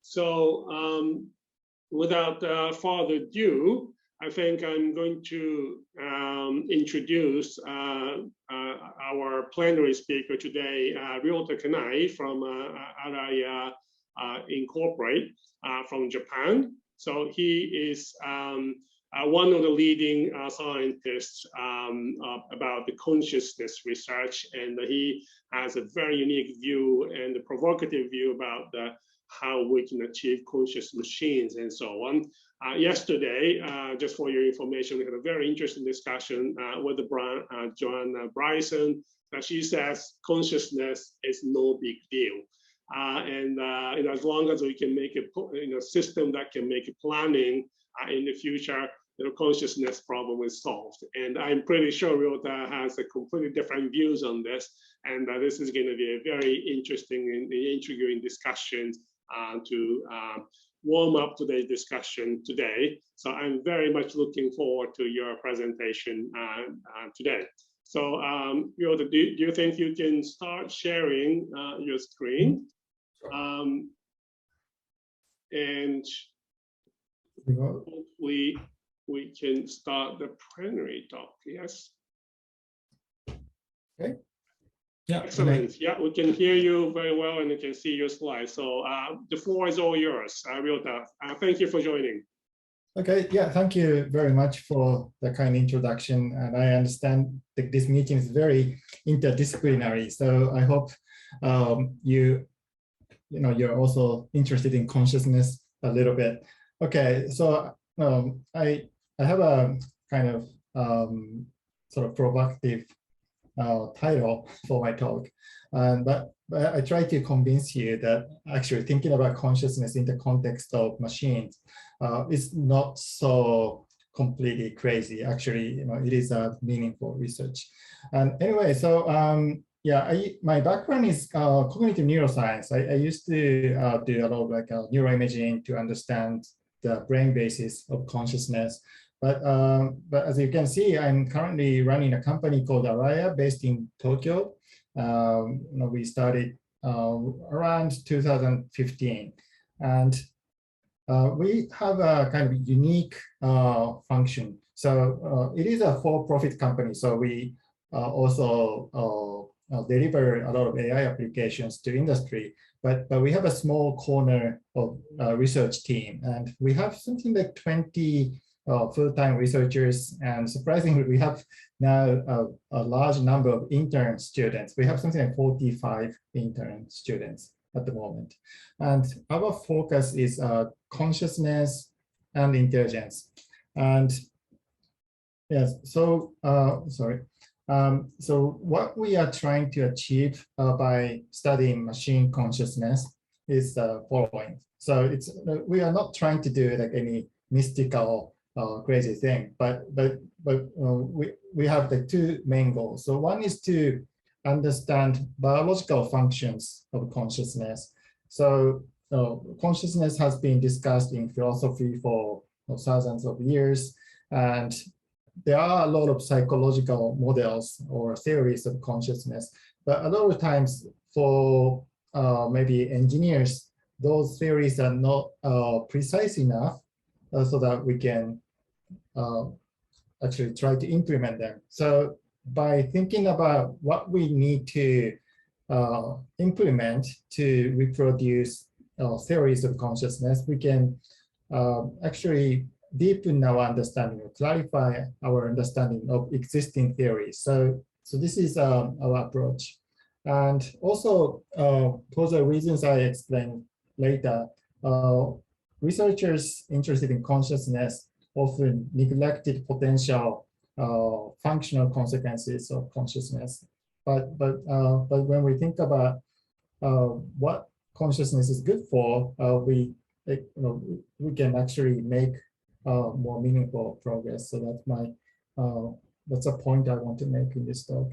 So without further ado, I think I'm going to introduce our plenary speaker today, RYOTA KANAI from Araya Incorporation from Japan. So he is one of the leading scientists about the consciousness research, and he has a very unique view and a provocative view about how we can achieve conscious machines and so on. Yesterday, just for your information, we had a very interesting discussion with Joanne Bryson. She says consciousness is no big deal. And as long as we can make a system that can make planning in the future, the consciousness problem is solved. And I'm pretty sure RYOTA has a completely different views on this. And this is going to be a very interesting and intriguing discussion to warm up today's discussion today. So I'm very much looking forward to your presentation today. So RYOTA, do you think you can start sharing your screen? And hopefully we can start the plenary talk. Yes. Okay. Yeah. Excellent. Yeah, we can hear you very well, and we can see your slides. So the floor is all yours, RYOTA. Thank you for joining. Okay. Yeah. Thank you very much for the kind introduction. And I understand that this meeting is very interdisciplinary. So I hope you're also interested in consciousness a little bit. Okay. So I have a kind of sort of provocative title for my talk, but I try to convince you that actually thinking about consciousness in the context of machines is not so completely crazy. Actually, it is a meaningful research. And anyway, so yeah, my background is cognitive neuroscience. I used to do a lot of neuroimaging to understand the brain basis of consciousness. But as you can see, I'm currently running a company called Araya based in Tokyo. We started around 2015. And we have a kind of unique function. So it is a for-profit company. So we also deliver a lot of AI applications to industry. But we have a small corner of research team. And we have something like 20 full-time researchers, and surprisingly, we have now a large number of intern students. We have something like 45 intern students at the moment. And our focus is consciousness and intelligence. And yes, so, sorry. So what we are trying to achieve by studying machine consciousness is the following. So we are not trying to do like any mystical crazy thing, but we have the two main goals. So one is to understand biological functions of consciousness. So consciousness has been discussed in philosophy for thousands of years, and there are a lot of psychological models or theories of consciousness, but a lot of times for maybe engineers, those theories are not precise enough so that we can actually try to implement them. So by thinking about what we need to implement to reproduce theories of consciousness, we can actually deepen our understanding or clarify our understanding of existing theories. So this is our approach. And also, for the reasons I explain later, researchers interested in consciousness often neglected potential functional consequences of consciousness. But when we think about what consciousness is good for, we can actually make more meaningful progress. So that's a point I want to make in this talk.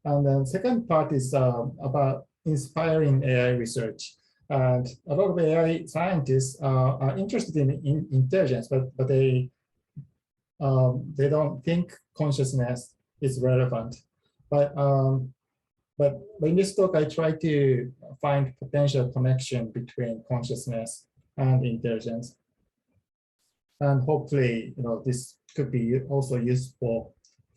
And then second part is about inspiring AI research. And a lot of AI scientists are interested in intelligence, but they don't think consciousness is relevant. But in this talk, I try to find potential connection between consciousness and intelligence. And hopefully, this could be also useful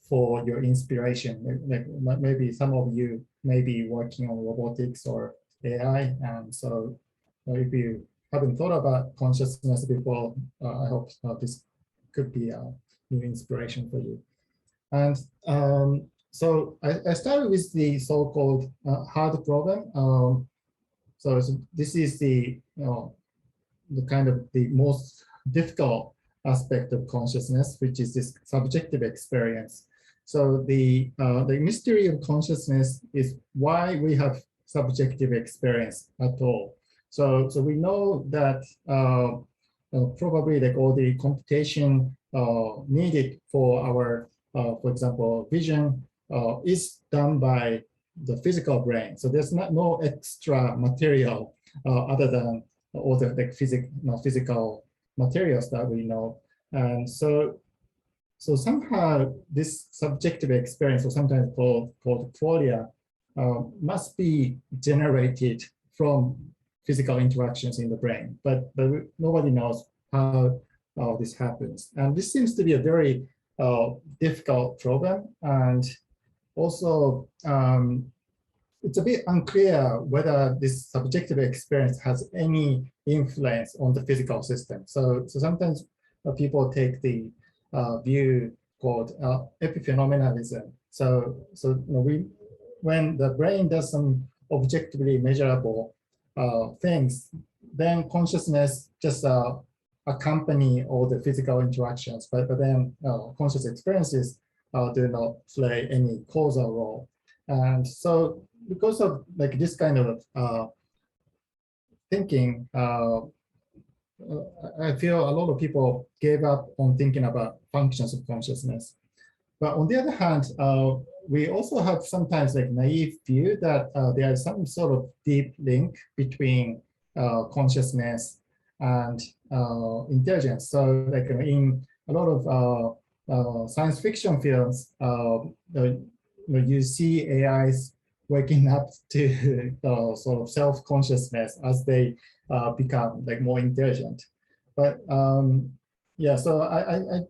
for your inspiration. Like maybe some of you may be working on robotics or AI, and so if you haven't thought about consciousness before, I hope this could be a new inspiration for you. And so I started with the so-called hard problem. So this is the kind of the most difficult aspect of consciousness, which is this subjective experience. So the mystery of consciousness is why we have subjective experience at all. So we know that probably like all the computation needed for our, for example, vision is done by the physical brain. So there's no extra material other than all the like physical materials that we know. And so somehow this subjective experience, or sometimes called qualia, must be generated from physical interactions in the brain, but nobody knows how this happens. And this seems to be a very difficult problem, and also it's a bit unclear whether this subjective experience has any influence on the physical system. So sometimes people take the view called epiphenomenalism. So when the brain does some objectively measurable things, then consciousness just accompany all the physical interactions, but then conscious experiences do not play any causal role. And so because of like this kind of thinking, I feel a lot of people gave up on thinking about functions of consciousness. But on the other hand, we also have sometimes like naive view that there is some sort of deep link between consciousness and intelligence. So like in a lot of science fiction films, you see AIs waking up to sort of self-consciousness as they become like more intelligent. But yeah, so I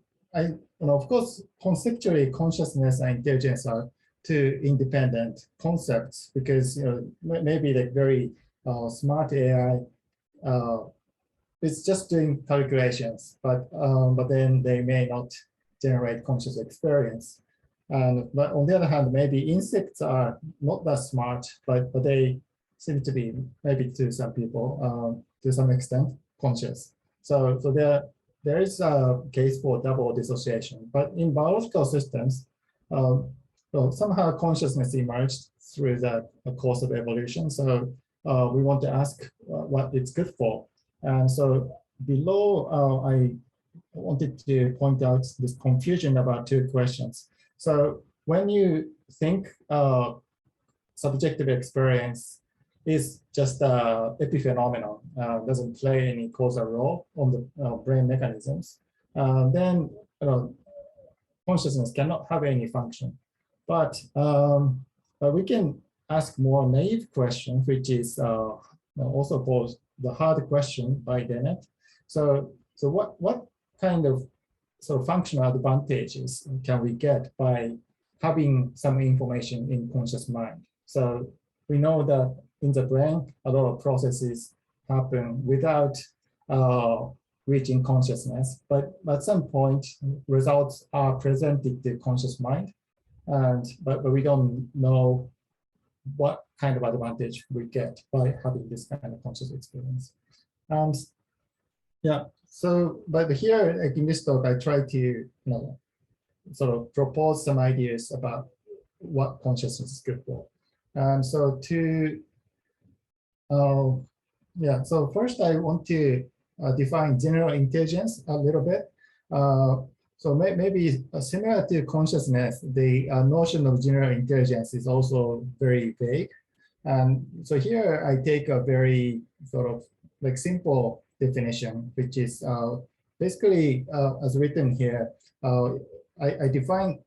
of course, conceptually, consciousness and intelligence are two independent concepts, because maybe like very smart AI is just doing calculations, but then they may not generate conscious experience. But on the other hand, maybe insects are not that smart, but they seem to be, maybe to some people, to some extent, conscious. So there is a case for double dissociation. But in biological systems, somehow consciousness emerged through the course of evolution. So we want to ask what it's good for. And so below, I wanted to point out this confusion about two questions. So when you think subjective experience is just an epiphenomenon, doesn't play any causal role on the brain mechanisms, then consciousness cannot have any function. But we can ask more naive question, which is also called the hard question by Dennett. So what kind of functional advantages can we get by having some information in conscious mind? So we know that in the brain, a lot of processes happen without reaching consciousness, but at some point, results are presented to conscious mind, but we don't know what kind of advantage we get by having this kind of conscious experience. And yeah, so but here, like in this talk, I try to sort of propose some ideas about what consciousness is good for. And so yeah, so first I want to define general intelligence a little bit. So maybe similar to consciousness, the notion of general intelligence is also very vague. And so here I take a very sort of like simple definition, which is basically as written here, I define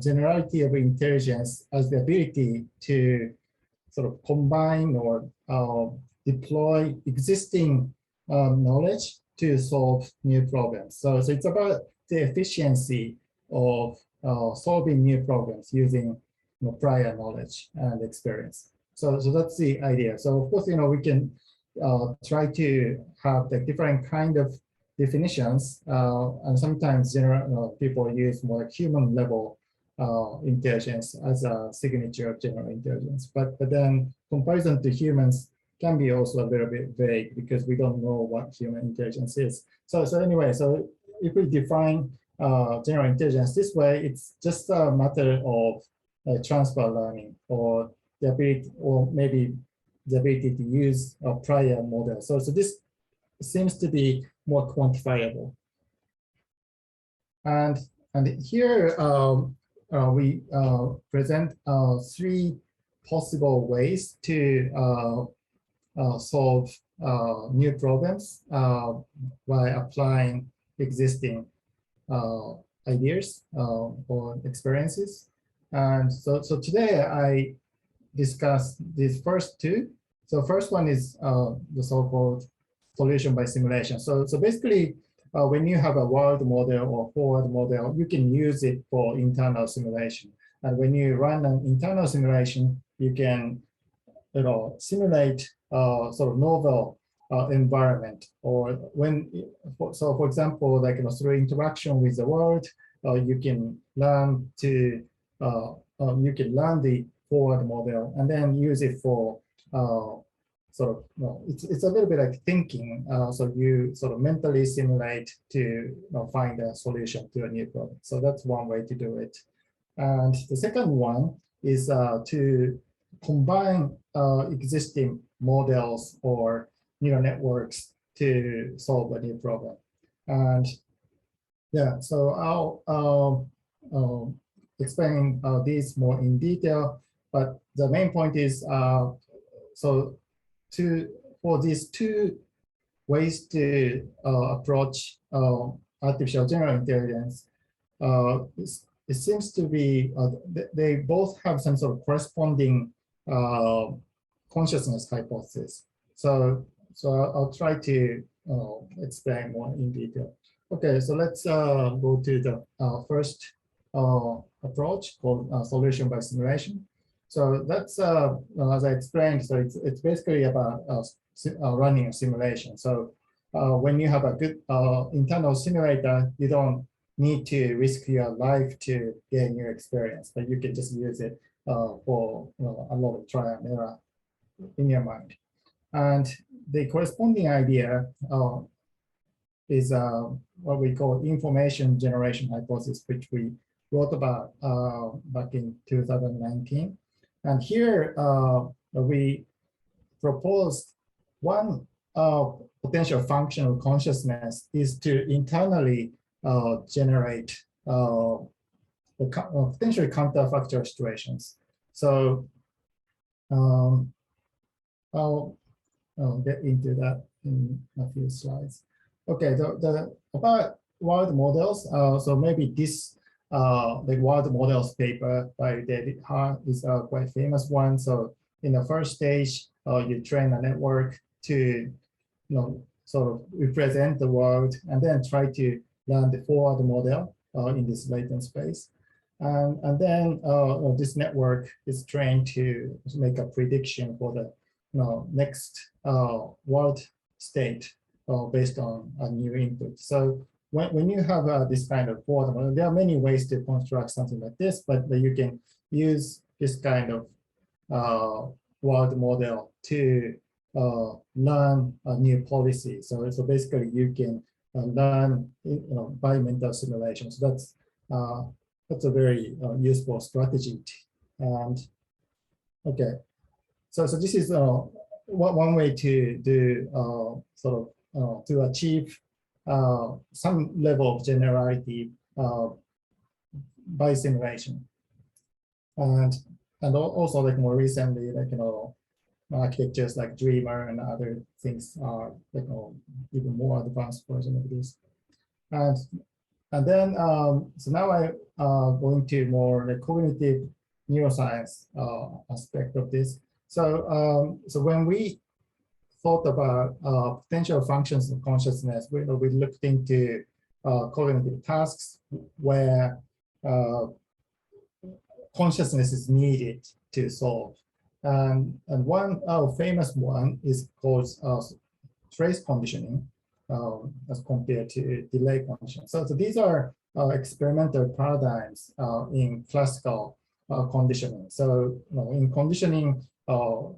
generality of intelligence as the ability to sort of combine or deploy existing knowledge to solve new problems. So it's about the efficiency of solving new problems using prior knowledge and experience. So that's the idea. So of course, we can try to have the different kind of definitions, and sometimes people use more human level intelligence as a signature of general intelligence. But then comparison to humans can be also a little bit vague because we don't know what human intelligence is. So anyway, so if we define general intelligence this way, it's just a matter of transfer learning or the ability, or maybe the ability to use a prior model. So this seems to be more quantifiable. And here we present 3 possible ways to solve new problems by applying existing ideas or experiences. And so today I discuss these first 2. So first one is the so-called solution by simulation. So basically, when you have a world model or forward model, you can use it for internal simulation. And when you run an internal simulation, you can simulate sort of novel environment, or for example, like through interaction with the world, you can learn to the forward model and then use it for it's a little bit like thinking. So you sort of mentally simulate to find a solution to a new problem. So that's one way to do it. And the second one is to combine existing models or neural networks to solve a new problem. And yeah, so I'll explain these more in detail. But the main point is, for these 2 ways to approach artificial general intelligence, it seems to be they both have some sort of corresponding consciousness hypothesis. So I'll try to explain more in detail. Okay, so let's go to the first approach called solution by simulation. So that's, as I explained, so it's basically about running a simulation. So when you have a good internal simulator, you don't need to risk your life to gain your experience, but you can just use it for a lot of trial and error in your mind. And the corresponding idea is what we call information generation hypothesis, which we wrote about back in 2019. And here we proposed one potential function of consciousness is to internally generate potentially counterfactual situations. So I'll get into that in a few slides. Okay, about world models. So maybe this the world models paper by David Hart is a quite famous one. So in the first stage, you train a network to sort of represent the world and then try to learn the forward model in this latent space. And then this network is trained to make a prediction for the next world state based on a new input. So when you have this kind of forward model, there are many ways to construct something like this, but you can use this kind of world model to learn a new policy. So basically you can learn by mental simulation. So that's a very useful strategy. And okay, so this is one way to do to achieve some level of generality by simulation. And also like more recently, like architectures like Dreamer and other things are like even more advanced version of this. And then so now I going to more like cognitive neuroscience aspect of this. So so when we thought about potential functions of consciousness, we looked into cognitive tasks where consciousness is needed to solve. And one famous one is called trace conditioning as compared to delay conditioning. So these are experimental paradigms in classical conditioning. So in conditioning,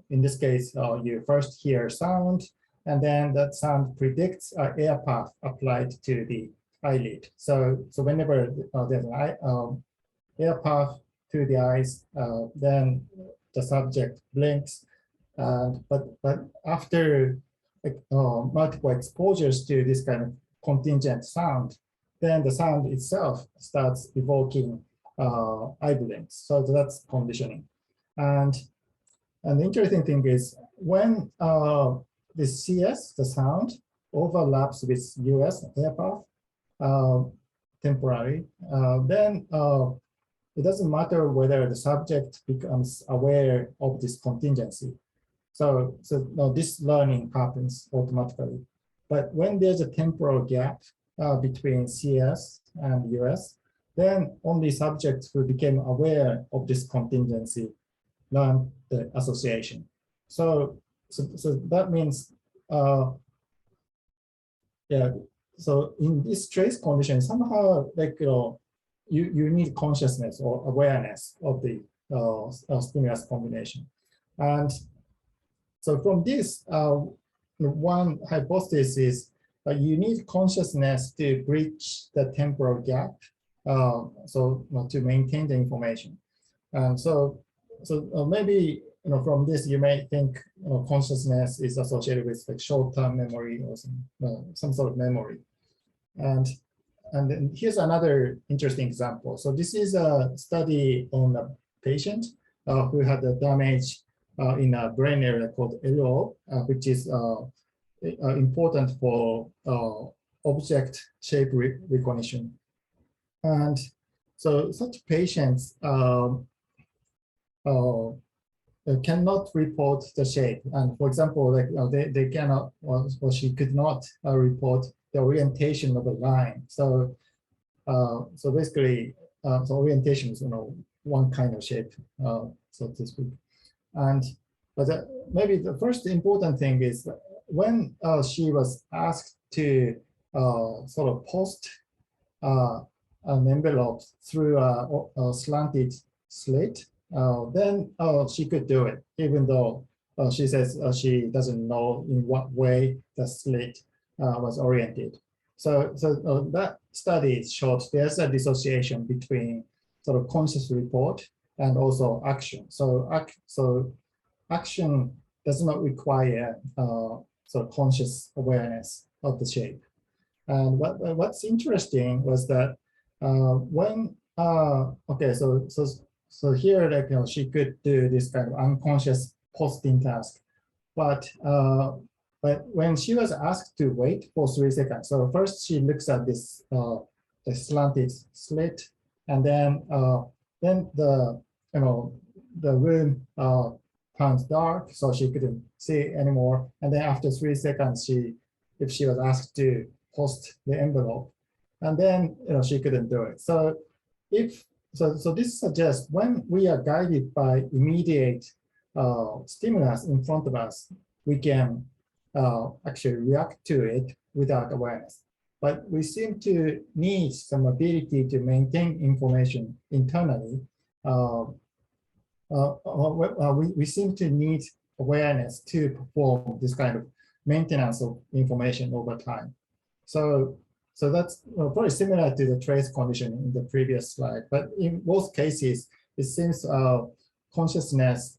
in this case, you first hear sound, and then that sound predicts an air path applied to the eyelid. So whenever there's an air path to the eyes, then the subject blinks. But after multiple exposures to this kind of contingent sound, then the sound itself starts evoking eye blinks. So that's conditioning. And the interesting thing is when the CS, the sound, overlaps with US air path temporarily, then it doesn't matter whether the subject becomes aware of this contingency. So this learning happens automatically. But when there's a temporal gap between CS and US, then only subjects who became aware of this contingency learn the association. So that means, yeah. So in this trace condition, somehow like you need consciousness or awareness of the stimulus combination, and so from this, one hypothesis is you need consciousness to bridge the temporal gap, so to maintain the information. And so maybe from this you may think consciousness is associated with like short-term memory or some sort of memory. And then here's another interesting example. So this is a study on a patient who had a damage in a brain area called LO, which is important for object shape recognition. And so such patients cannot report the shape. And for example, like they cannot, or she could not report the orientation of a line. So so basically, so orientation is one kind of shape, so to speak. But maybe the first important thing is that when she was asked to sort of post an envelope through a slanted slit, then she could do it, even though she says she doesn't know in what way the slit was oriented. So that study showed there's a dissociation between sort of conscious report and also action. So action does not require sort of conscious awareness of the shape. And what's interesting was that when okay, so here, like she could do this kind of unconscious posting task, but when she was asked to wait for 3 seconds, so first she looks at this the slanted slit, and then the the room turns dark, so she couldn't see anymore. And then after 3 seconds, if she was asked to post the envelope, and then she couldn't do it. So this suggests when we are guided by immediate stimulus in front of us, we can actually react to it without awareness. But we seem to need some ability to maintain information internally. We seem to need awareness to perform this kind of maintenance of information over time. So that's probably similar to the trace condition in the previous slide. But in both cases, it seems consciousness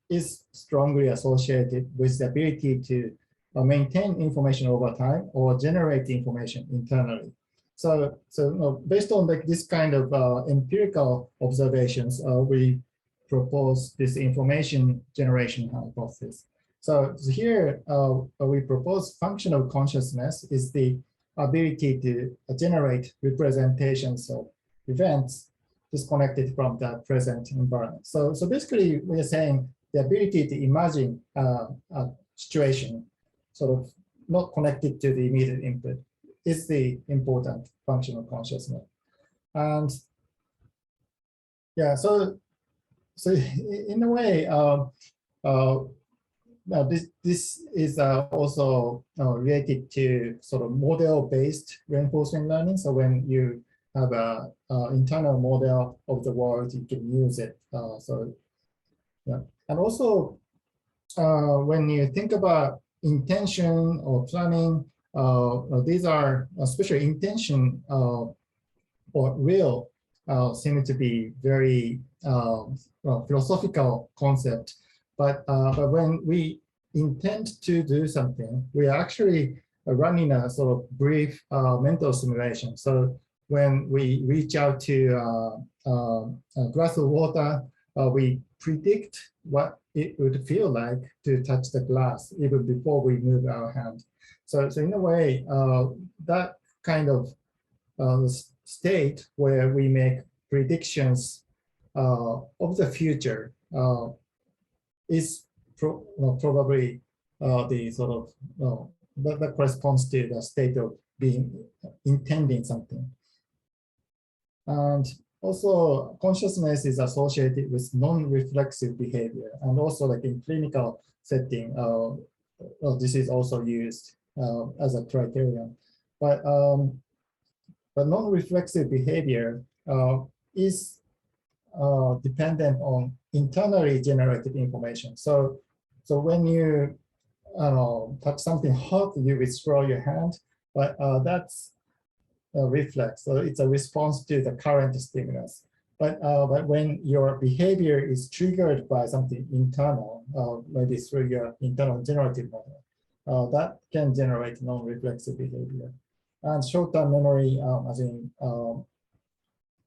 is strongly associated with the ability to maintain information over time or generate information internally. So based on like this kind of empirical observations, we propose this information generation hypothesis. So here we propose functional consciousness is the ability to generate representations of events disconnected from the present environment. So basically we are saying the ability to imagine a situation sort of not connected to the immediate input is the important function of consciousness. And yeah, so in a way, now this is also related to sort of model-based reinforcement learning. So when you have a internal model of the world, you can use it. So yeah, and also when you think about intention or planning, these are especially intention or will seem to be very philosophical concept. But when we intend to do something, we are actually running a sort of brief mental simulation. So when we reach out to a glass of water, we predict what it would feel like to touch the glass even before we move our hand. So in a way, that kind of state where we make predictions of the future is probably the sort of that corresponds to the state of being intending something. And also consciousness is associated with non-reflexive behavior, and also like in clinical setting, this is also used as a criterion. But non-reflexive behavior is dependent on internally generated information. So when you touch something hot, you withdraw your hand, but that's a reflex. So it's a response to the current stimulus. But when your behavior is triggered by something internal, maybe through your internal generative model, that can generate non-reflexive behavior. And short-term memory, as in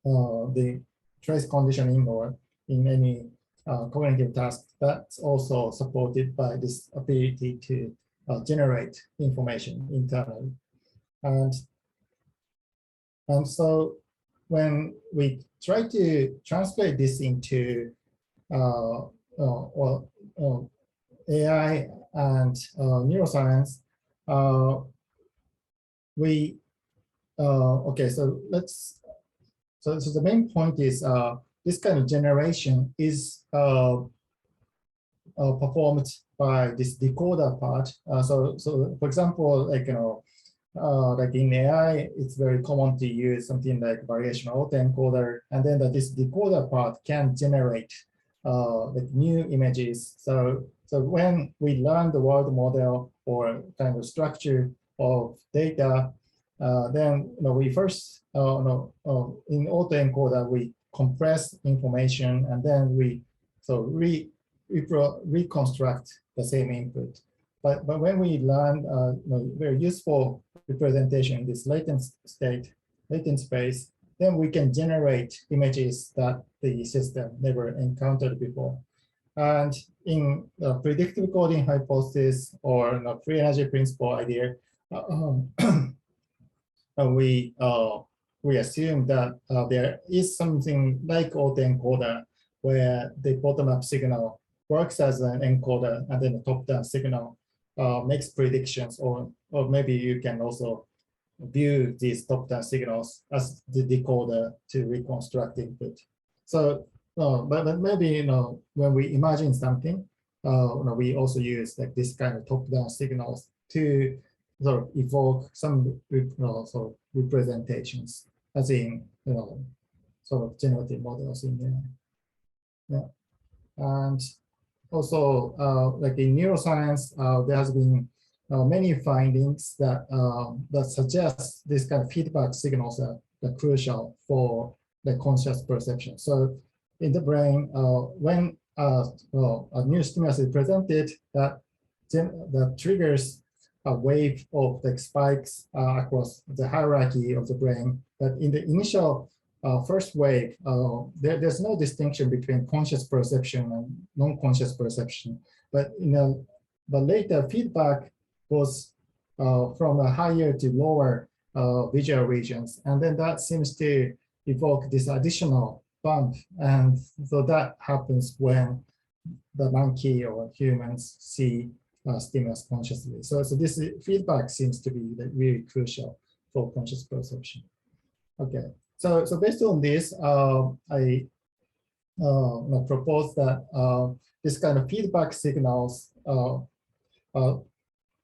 the trace conditioning or in any cognitive task, that's also supported by this ability to generate information internally. And so when we try to translate this into AI and neuroscience, okay, so so the main point is this kind of generation is performed by this decoder part. So for example, like like in AI, it's very common to use something like variational autoencoder, and then this decoder part can generate like new images. So when we learn the world model or kind of structure of data, then we first in autoencoder we compress information, and then we reconstruct the same input. But when we learn very useful representation in this latent space, then we can generate images that the system never encountered before. And in predictive coding hypothesis or free energy principle idea, we assume that there is something like autoencoder where the bottom-up signal works as an encoder, and then the top-down signal makes predictions, or maybe you can also view these top-down signals as the decoder to reconstruct input. So, but maybe when we imagine something, we also use like this kind of top-down signals to sort of evoke some sort of representations, as in sort of generative models in there. Yeah, and also like in neuroscience, there has been many findings that that suggest this kind of feedback signals are crucial for the conscious perception. So in the brain, when a new stimulus is presented, that triggers a wave of like spikes across the hierarchy of the brain. But in the initial first wave, there's no distinction between conscious perception and non-conscious perception. But but later feedback goes from a higher to lower visual regions, and then that seems to evoke this additional bump. And so that happens when the monkey or humans see stimulus consciously. So this feedback seems to be really crucial for conscious perception. Okay, so based on this, I propose that this kind of feedback signals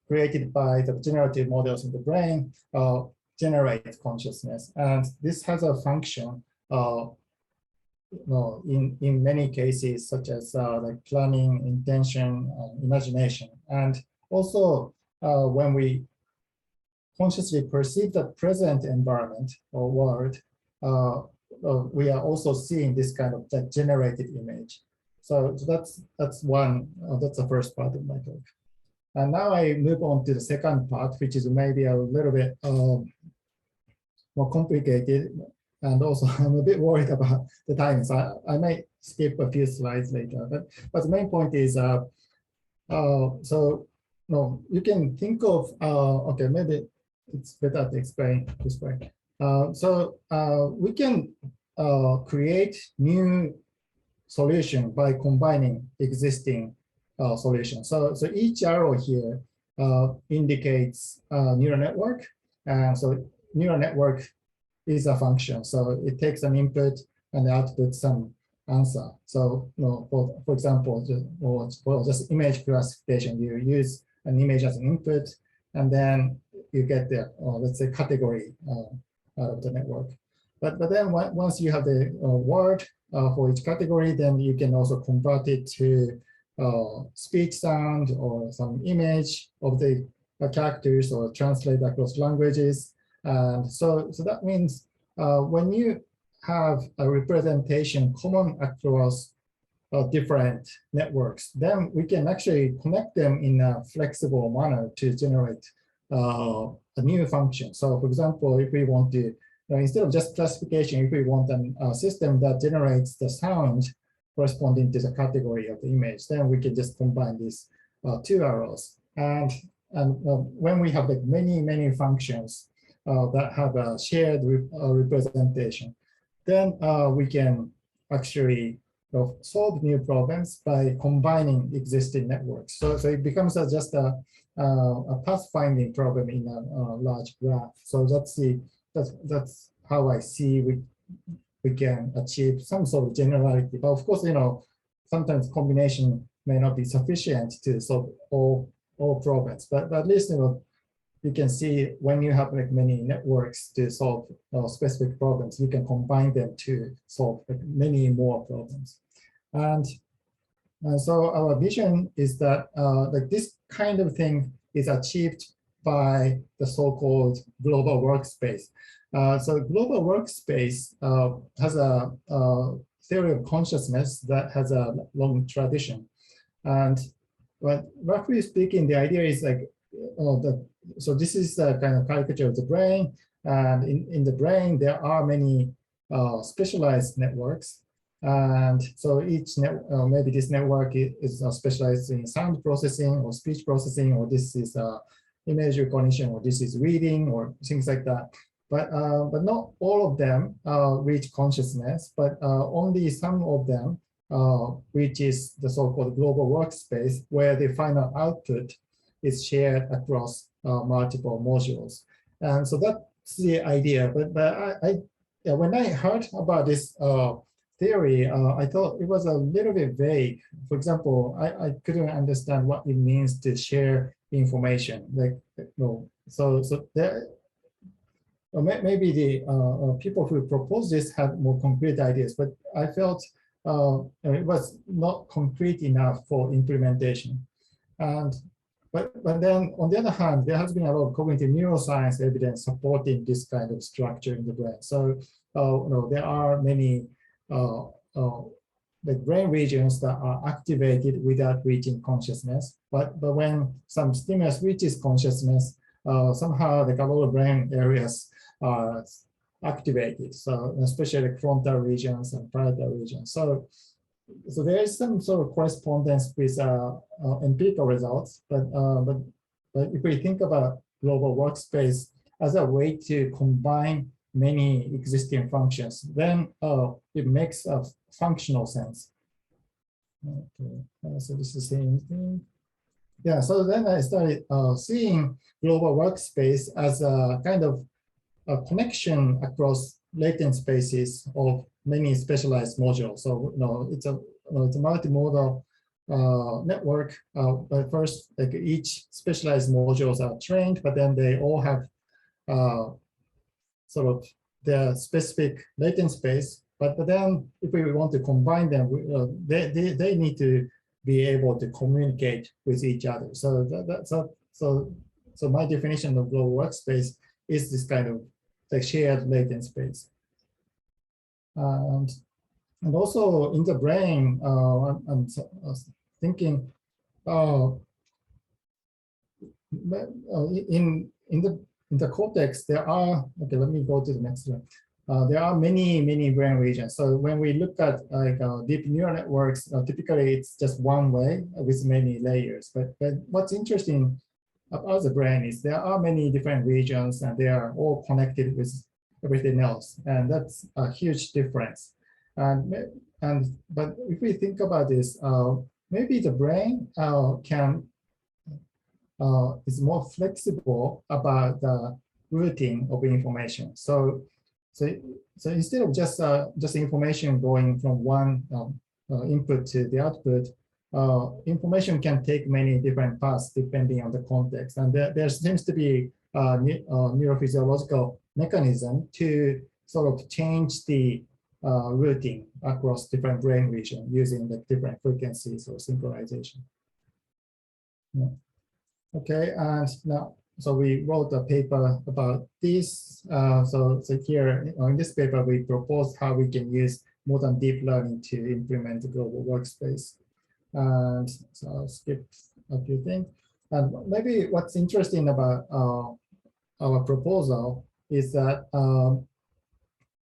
created by the generative models in the brain generate consciousness, and this has a function in many cases, such as like planning, intention, imagination, and also when we consciously perceive the present environment or world, we are also seeing this kind of that generated image. So that's the first part of my talk. And now I move on to the second part, which is maybe a little bit more complicated. And also I'm a bit worried about the time, so I may skip a few slides later. But the main point is, you can think of, okay, maybe it's better to explain this way. We can create new solution by combining existing solutions. So each arrow here indicates a neural network. So neural network is a function. So it takes an input and outputs some answer. So for example, just image classification, you use an image as an input, and then you get the, let's say, category out of the network. But then once you have the word for each category, then you can also convert it to speech sound or some image of the characters, or translate across languages. And so that means when you have a representation common across different networks, then we can actually connect them in a flexible manner to generate a new function. So for example, if we want to, instead of just classification, if we want a system that generates the sound corresponding to the category of the image, then we can just combine these two arrows. And when we have like many functions that have a shared representation, then we can actually solve new problems by combining existing networks. So it becomes just a pathfinding problem in a large graph. So that's how I see we can achieve some sort of generality. But of course, sometimes combination may not be sufficient to solve all problems. But at least you can see when you have like many networks to solve specific problems, you can combine them to solve like many more problems. And so our vision is that like this kind of thing is achieved by the so-called global workspace. So global workspace has a theory of consciousness that has a long tradition. And roughly speaking, the idea is like, so this is a kind of caricature of the brain. And in the brain, there are many specialized networks. And so each maybe this network is specialized in sound processing or speech processing, or this is image recognition, or this is reading, or things like that. But not all of them reach consciousness, but only some of them reaches the so-called global workspace, where the final output is shared across multiple modules. And so that's the idea. But when I heard about this theory, I thought it was a little bit vague. For example, I couldn't understand what it means to share information. So there, maybe the people who proposed this had more concrete ideas, but I felt it was not concrete enough for implementation. But then on the other hand, there has been a lot of cognitive neuroscience evidence supporting this kind of structure in the brain. So there are many the brain regions that are activated without reaching consciousness. But when some stimulus reaches consciousness, somehow like a lot of brain areas are activated. So especially like frontal regions and parietal regions. So there is some sort of correspondence with empirical results. But if we think about global workspace as a way to combine many existing functions, then it makes a functional sense. Okay, so this is the same thing. Yeah, so then I started seeing global workspace as a kind of a connection across latent spaces of many specialized modules. So it's a multimodal network. But first, like each specialized modules are trained, but then they all have sort of their specific latent space. But then if we want to combine them, they need to be able to communicate with each other. So so my definition of global workspace is this kind of like shared latent space. And also in the brain, I'm thinking in the cortex, there are, okay, let me go to the next one. There are many brain regions. So when we look at like deep neural networks, typically it's just one way with many layers. But what's interesting about the brain is there are many different regions and they are all connected with everything else. And that's a huge difference. But if we think about this, maybe the brain is more flexible about the routing of information. So instead of just information going from one input to the output, information can take many different paths depending on the context. And there seems to be a neurophysiological mechanism to sort of change the routing across different brain regions using the different frequencies or synchronization. Yeah. Okay, and now, so we wrote a paper about this. So here in this paper, we proposed how we can use modern deep learning to implement the global workspace. And so I'll skip a few things. And maybe what's interesting about our proposal is that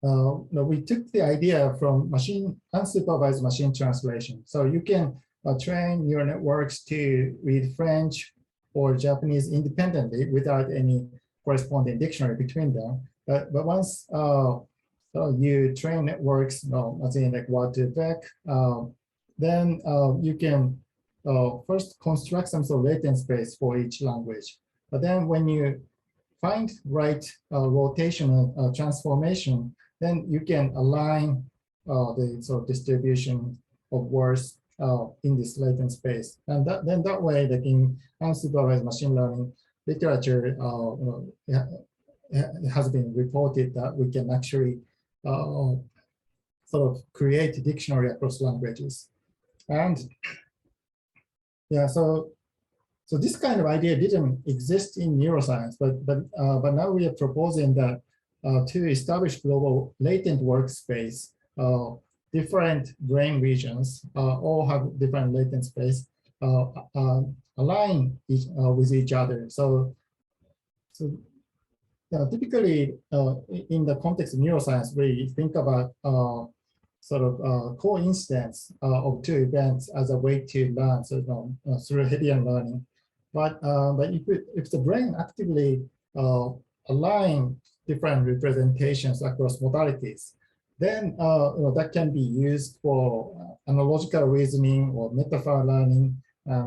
we took the idea from unsupervised machine translation. So you can train neural networks to read French or Japanese independently without any corresponding dictionary between them. But once you train networks, as in like Water-Beck, then you can first construct some sort of latent space for each language. But then when you find right rotational transformation, then you can align the sort of distribution of words in this latent space. And then that way, like in unsupervised machine learning literature, it has been reported that we can actually sort of create a dictionary across languages. And yeah, so this kind of idea didn't exist in neuroscience, but now we are proposing that to establish global latent workspace, different brain regions all have different latent space, align with each other. So typically in the context of neuroscience, we think about sort of coincidence of two events as a way to learn, so through Hedian learning. But if the brain actively align different representations across modalities, then that can be used for analogical reasoning or metaphor learning.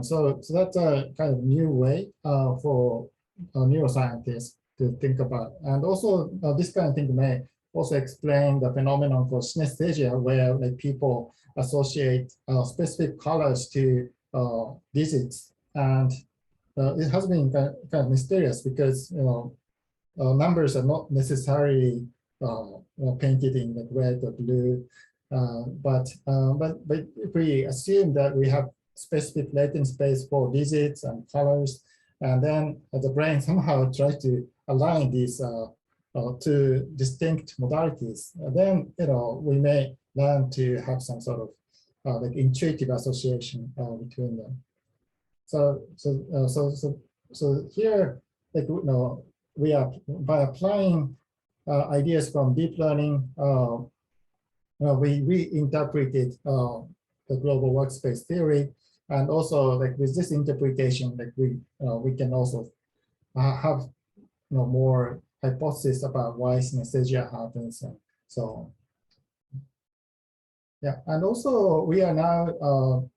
So that's a kind of new way for neuroscientists to think about. And also this kind of thing may also explain the phenomenon called synesthesia, where like people associate specific colors to digits. And it has been kind of mysterious because numbers are not necessarily painted in like red or blue, but if we assume that we have specific latent space for digits and colors, and then the brain somehow tries to align these two distinct modalities, then we may learn to have some sort of like intuitive association between them. So here, like we are by applying ideas from deep learning, we reinterpreted the global workspace theory, and also like with this interpretation, like we can also have more hypotheses about why synesthesia happens and so on. Yeah, and also we are now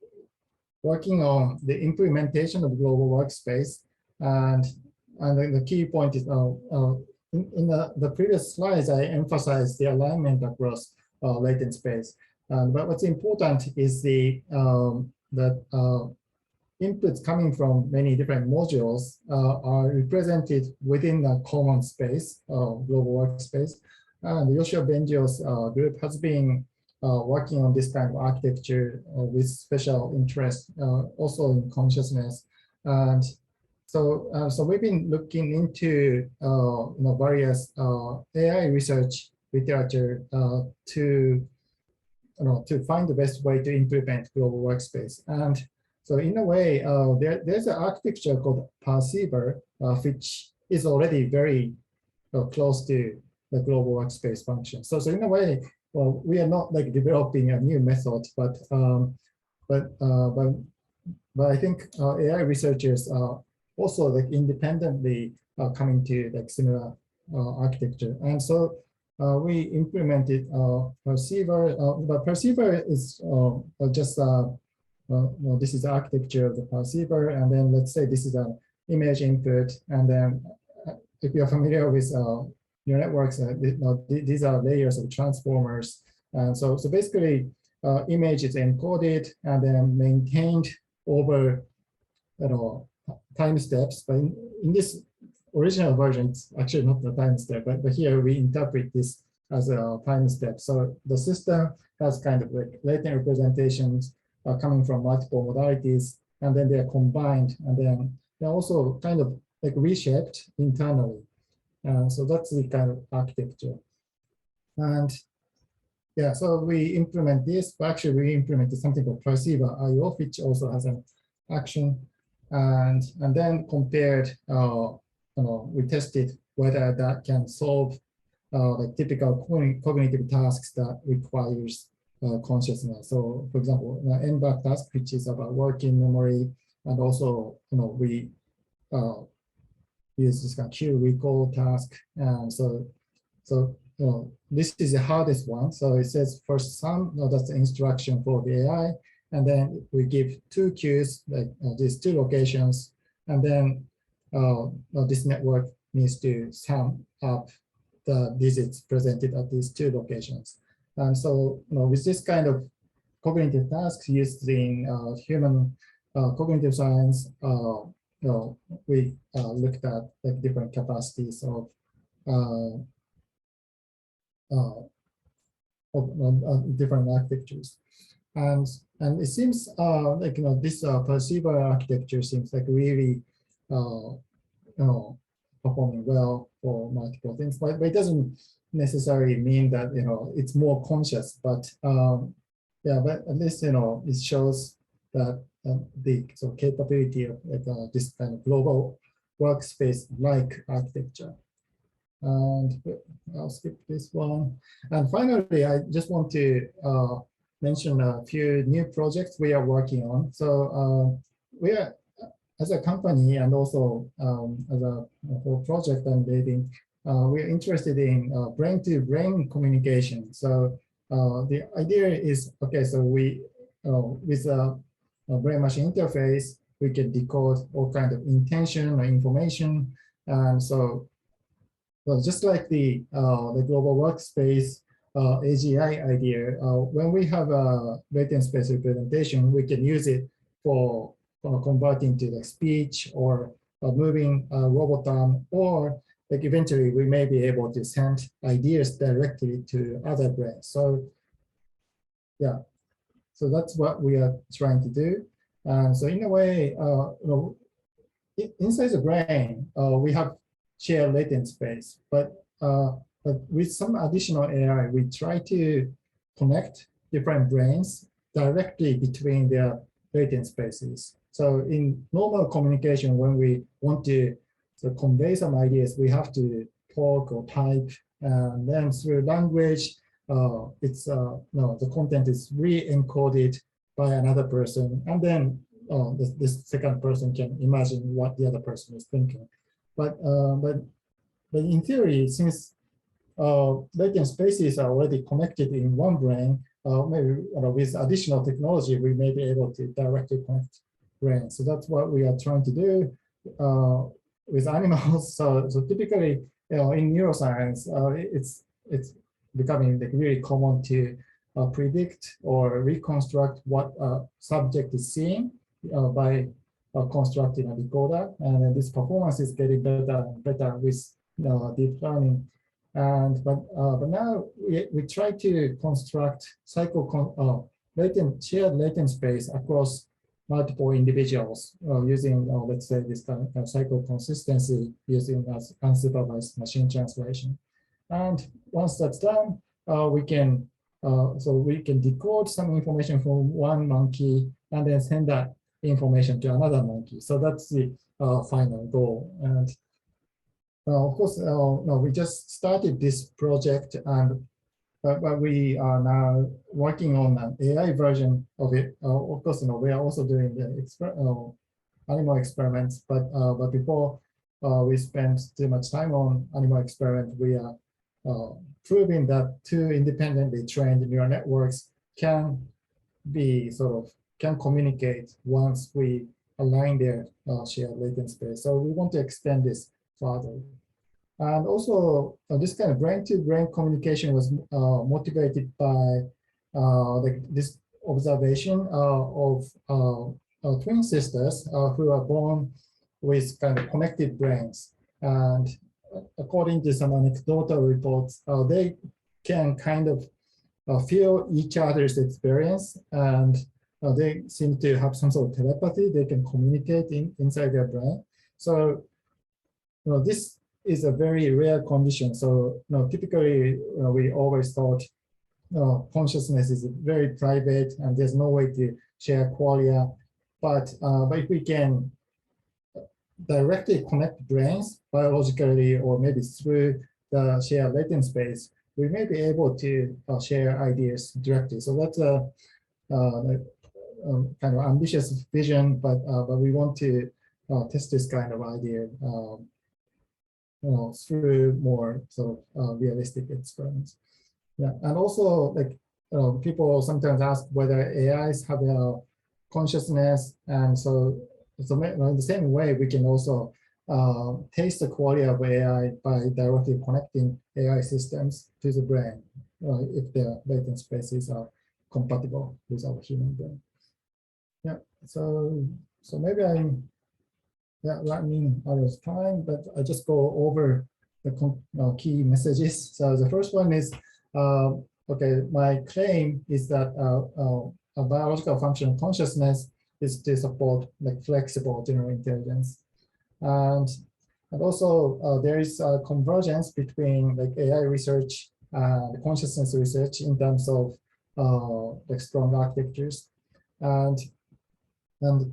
working on the implementation of global workspace. And the key point is in the previous slides, I emphasized the alignment across latent space. But what's important is the inputs coming from many different modules are represented within a common space, global workspace. And Yoshio Bengio's group has been working on this kind of architecture with special interest also in consciousness. And so we've been looking into various AI research literature to find the best way to implement global workspace. And so in a way, there's an architecture called Perceiver, which is already very close to the global workspace function. So in a way, well, we are not like developing a new method, but I think AI researchers are also like independently coming to like similar architecture. And so we implemented Perceiver, but Perceiver is just this is the architecture of the Perceiver, and then let's say this is an image input, and then if you're familiar with neural networks, these are layers of transformers. And so basically, image is encoded and then maintained over time steps. But in this original version, it's actually not the time step, but here we interpret this as a time step. So the system has kind of like latent representations coming from multiple modalities, and then they're combined, and then they're also kind of like reshaped internally. So that's the kind of architecture. And yeah, so we implement this, but actually we implemented something called Perceiver IO, which also has an action, and then compared, we tested whether that can solve like typical cognitive tasks that requires consciousness. So for example, NBAC task, which is about working memory, and also, we use this kind of queue recall task. And so this is the hardest one. So it says first sum, that's the instruction for the AI. And then we give two queues, like these two locations. And then this network needs to sum up the digits presented at these two locations. And so with this kind of cognitive tasks used in human cognitive science, we looked at like different capacities of different architectures, and it seems like this Perceiver architecture seems like really performing well for multiple things, but it doesn't necessarily mean that it's more conscious. But yeah, but at least it shows that the capability of like, this kind of global workspace-like architecture. And I'll skip this one. And finally, I just want to mention a few new projects we are working on. So we are, as a company and also as a whole project I'm leading, we are interested in brain-to-brain communication. So the idea is, okay, so we, with a brain-machine interface, we can decode all kind of intention or information. And so, well, just like the global workspace AGI idea, when we have a latent space representation, we can use it for converting to the speech or moving a robot arm, or like eventually we may be able to send ideas directly to other brains. So yeah, so that's what we are trying to do. And so in a way, inside the brain, we have shared latent space, but with some additional AI, we try to connect different brains directly between their latent spaces. So in normal communication, when we want to convey some ideas, we have to talk or type, and then through language, the content is re-encoded by another person, and then this second person can imagine what the other person is thinking. But in theory, since latent spaces are already connected in one brain, maybe with additional technology, we may be able to directly connect brains. So that's what we are trying to do with animals. So typically, in neuroscience, it's becoming like really common to predict or reconstruct what a subject is seeing by constructing a decoder, and then this performance is getting better and better with deep learning. And but now we try to construct shared latent space across multiple individuals using, let's say, this kind of cycle consistency using unsupervised machine translation. And once that's done, we can decode some information from one monkey and then send that information to another monkey. So that's the final goal. And of course, we just started this project, and but we are now working on an AI version of it. Of course, we are also doing the animal experiments, but before we spend too much time on animal experiment, we are proving that two independently trained neural networks can communicate once we align their shared latent space. So we want to extend this further. And also, this kind of brain-to-brain communication was motivated by this observation of twin sisters who are born with kind of connected brains. And according to some anecdotal reports, they can kind of feel each other's experience, and they seem to have some sort of telepathy. They can communicate inside their brain. So, this is a very rare condition. So, typically, we always thought consciousness is very private and there's no way to share qualia. But if we can directly connect brains biologically or maybe through the shared latent space, we may be able to share ideas directly. So that's a kind of ambitious vision, but we want to test this kind of idea through more sort of realistic experiments. Yeah, and also people sometimes ask whether AIs have a consciousness, and so in the same way we can also taste the quality of AI by directly connecting AI systems to the brain if their latent spaces are compatible with our human brain. Yeah, so maybe I'm running out of time, but I just go over the key messages. So the first one is, okay, my claim is that a biological function of consciousness is to support flexible general intelligence. And also there is a convergence between AI research and consciousness research in terms of strong architectures. And the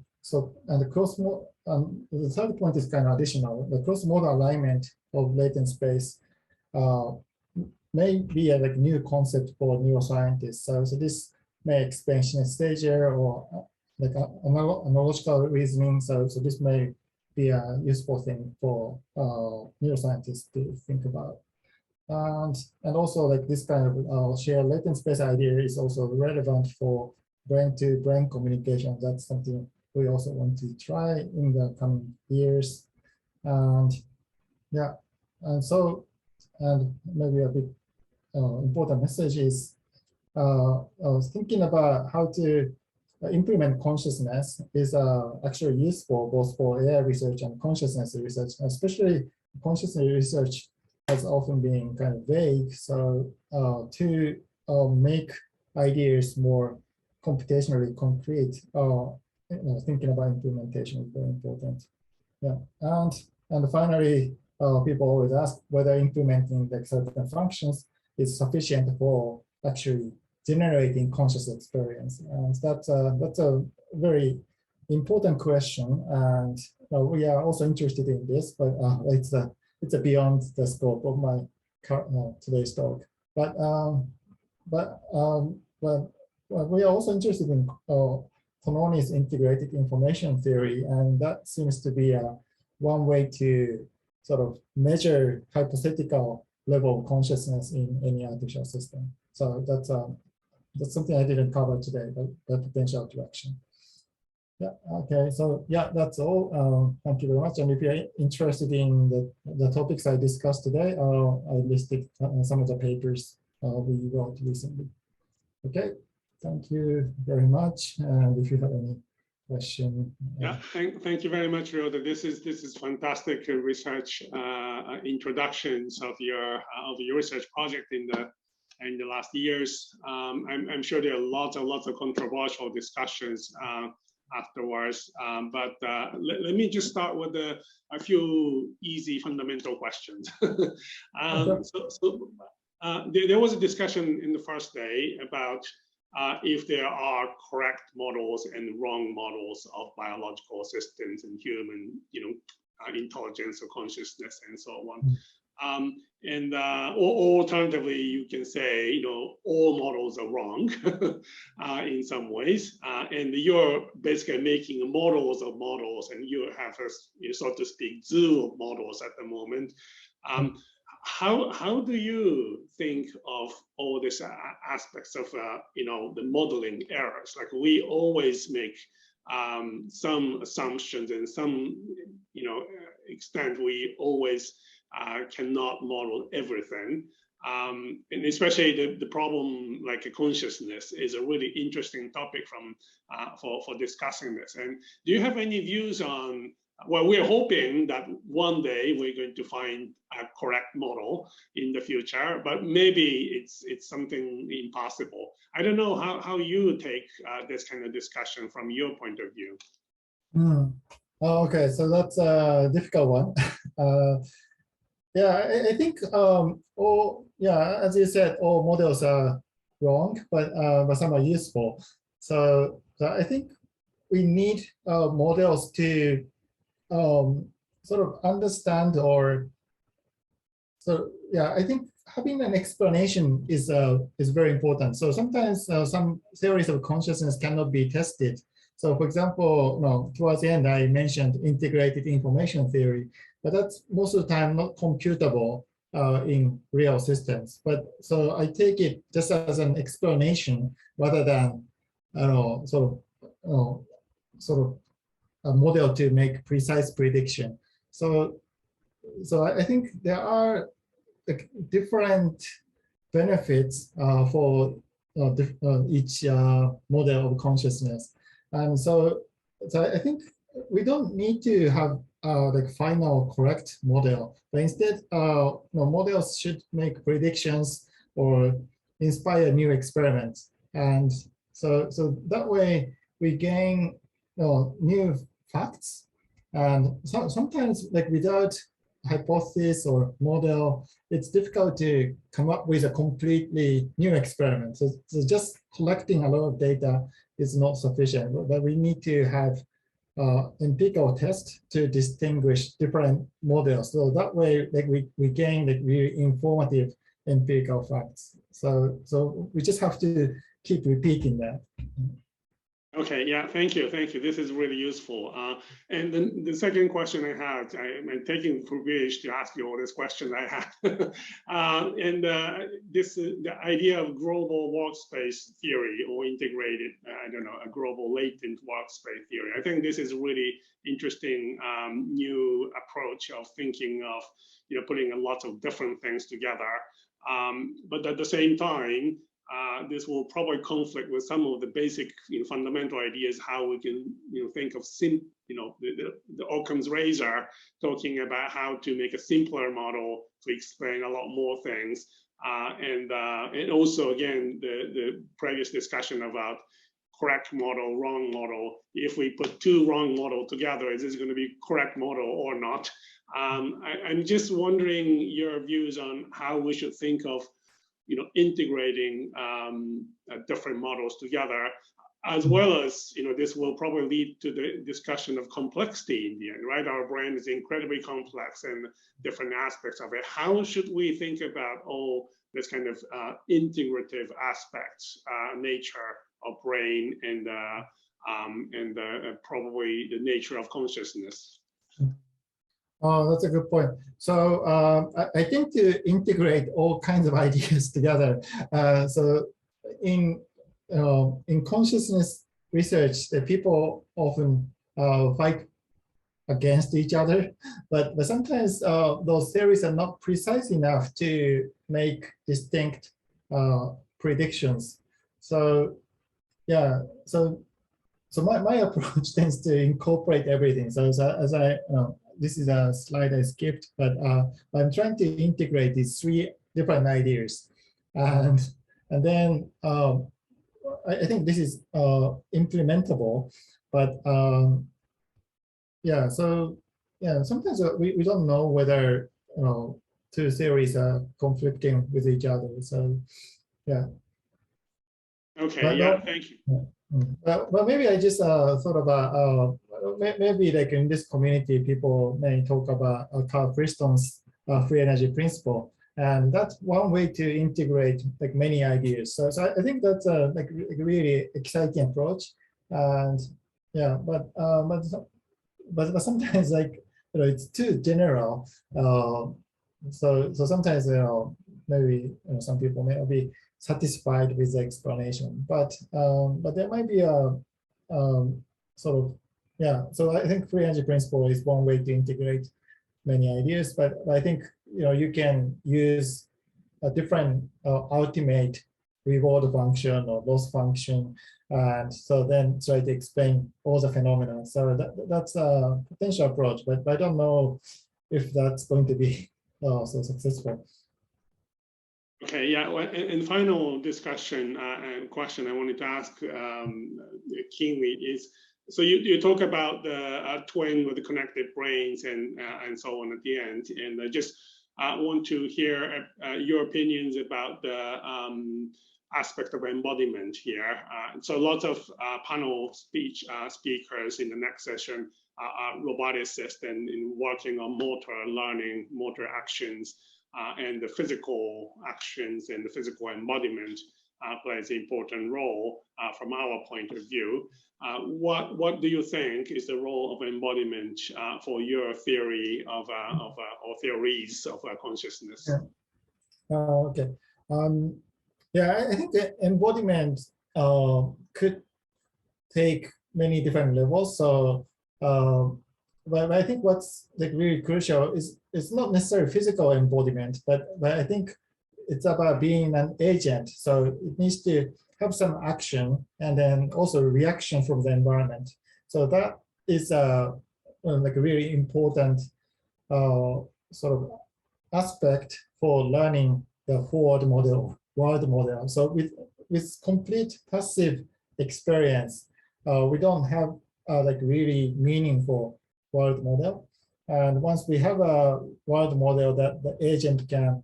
third point is kind of additional. The cross-modal alignment of latent space may be a new concept for neuroscientists. So this may explain synesthesia or analogical reasoning. So this may be a useful thing for neuroscientists to think about. And also this kind of shared latent space idea is also relevant for brain-to-brain communication. That's something we also want to try in the coming years. And yeah, and maybe a bit important message is I was thinking about how to implement consciousness is actually useful both for AI research and consciousness research, especially consciousness research has often been kind of vague. So to make ideas more computationally concrete, thinking about implementation is very important. Yeah, and finally, people always ask whether implementing certain functions is sufficient for actually generating conscious experience, and that's a very important question. And we are also interested in this, but it's a beyond the scope of my today's talk. But we are also interested in Tononi's integrated information theory, and that seems to be one way to sort of measure hypothetical level of consciousness in any artificial system. So that's that's something I didn't cover today, but the potential direction. Yeah, okay, so yeah, that's all. Thank you very much. And if you're interested in the topics I discussed today, I listed some of the papers we wrote recently. Okay, thank you very much. And if you have any question. Yeah, thank you very much, RYOTA. This is fantastic research introductions of your research project in the last years. I'm sure there are lots and lots of controversial discussions afterwards, but let me just start with a few easy fundamental questions. There was a discussion in the first day about if there are correct models and wrong models of biological systems and human, intelligence or consciousness and so on. Or alternatively, you can say, all models are wrong in some ways, and you're basically making models of models, and you have a, so to speak, zoo of models at the moment. How do you think of all these aspects of the modeling errors? Like, we always make some assumptions, and some extent we always cannot model everything, and especially the problem like a consciousness is a really interesting topic for discussing this. And do you have any views on? Well, we're hoping that one day we're going to find a correct model in the future, but maybe it's something impossible. I don't know how you take this kind of discussion from your point of view. Oh, okay, so that's a difficult one. Yeah, I think as you said, all models are wrong, but some are useful. So I think we need models to sort of understand, or I think having an explanation is very important. So sometimes some theories of consciousness cannot be tested. So for example, towards the end I mentioned integrated information theory, but that's most of the time not computable in real systems. But so I take it just as an explanation rather than sort of a model to make precise prediction. So I think there are different benefits for each model of consciousness, and so I think we don't need to have like final correct model, but instead models should make predictions or inspire new experiments, and so that way we gain new facts. And sometimes, like, without hypothesis or model, it's difficult to come up with a completely new experiment. So just collecting a lot of data is not sufficient, but we need to have empirical tests to distinguish different models. So that way, like, we gain like really informative empirical facts. So we just have to keep repeating that. Okay, yeah, thank you. This is really useful. And then the second question I had, I'm taking the privilege to ask you all these questions I had. The idea of global workspace theory, or integrated, a global latent workspace theory. I think this is a really interesting new approach of thinking of, putting a lot of different things together. But at the same time, this will probably conflict with some of the basic, fundamental ideas how we can, think of the Occam's razor, talking about how to make a simpler model to explain a lot more things, and also again the previous discussion about correct model, wrong model. If we put two wrong models together, is this going to be correct model or not? I'm just wondering your views on how we should think of integrating different models together, as well as, this will probably lead to the discussion of complexity in the end, right? Our brain is incredibly complex and different aspects of it. How should we think about all this kind of integrative aspects, nature of brain, and probably the nature of consciousness? Oh, that's a good point. So I think to integrate all kinds of ideas together. So in in consciousness research, the people often fight against each other, but sometimes those theories are not precise enough to make distinct predictions. So yeah, so my approach tends to incorporate everything. So as I this is a slide I skipped, but I'm trying to integrate these 3 different ideas, and then I think this is implementable, but yeah, so yeah, sometimes we don't know whether 2 theories are conflicting with each other. So yeah. Okay. Yeah. Thank you. Well, maybe I just thought about maybe like in this community, people may talk about Carl Friston's free energy principle, and that's one way to integrate like many ideas. So I think that's a like a really exciting approach, and yeah, but sometimes like it's too general. So sometimes maybe some people may not be satisfied with the explanation, but there might be a sort of yeah. So I think free energy principle is one way to integrate many ideas, but I think you can use a different ultimate reward function or loss function, and so then try to explain all the phenomena. So that's a potential approach, but I don't know if that's going to be so successful. Okay, yeah, well, and final discussion and question I wanted to ask Kingly is, so you talk about the twin with the connected brains and so on at the end, and I just want to hear your opinions about the aspect of embodiment here. So lots of panel speakers in the next session are roboticists and working on motor learning, motor actions, and the physical actions and the physical embodiment plays an important role from our point of view. What do you think is the role of embodiment for your theory of or theories of consciousness? Yeah. Okay. Yeah, I think the embodiment could take many different levels. So, but I think what's like really crucial is it's not necessarily physical embodiment, but I think it's about being an agent. So it needs to have some action and then also reaction from the environment. So that is like a really important sort of aspect for learning the world model. So with complete passive experience, we don't have like really meaningful world model. And once we have a world model that the agent can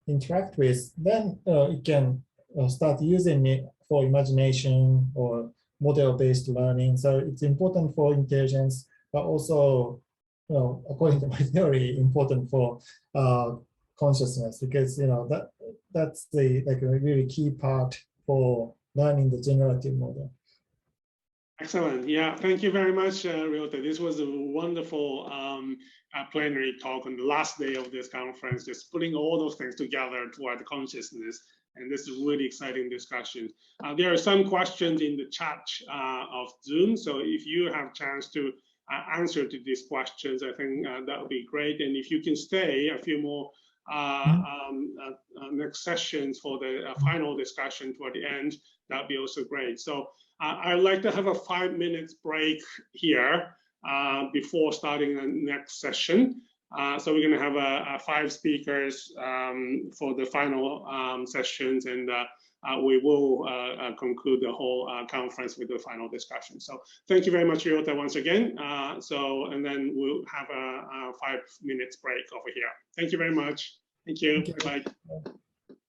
interact with, then it can start using it for imagination or model-based learning. So it's important for intelligence, but also, according to my theory, important for consciousness, because that's the like a really key part for learning the generative model. Excellent. Yeah, thank you very much, RYOTA. This was a wonderful plenary talk on the last day of this conference, just putting all those things together toward consciousness. And this is a really exciting discussion. There are some questions in the chat of Zoom. So if you have a chance to answer to these questions, I think that would be great. And if you can stay a few more next sessions for the final discussion toward the end, that'd be also great. So I'd like to have a 5 minutes break here before starting the next session. So we're going to have 5 speakers for the final sessions, and we will conclude the whole conference with the final discussion. So thank you very much, RYOTA, once again. And then we'll have a 5 minutes break over here. Thank you very much. Thank you. Bye-bye.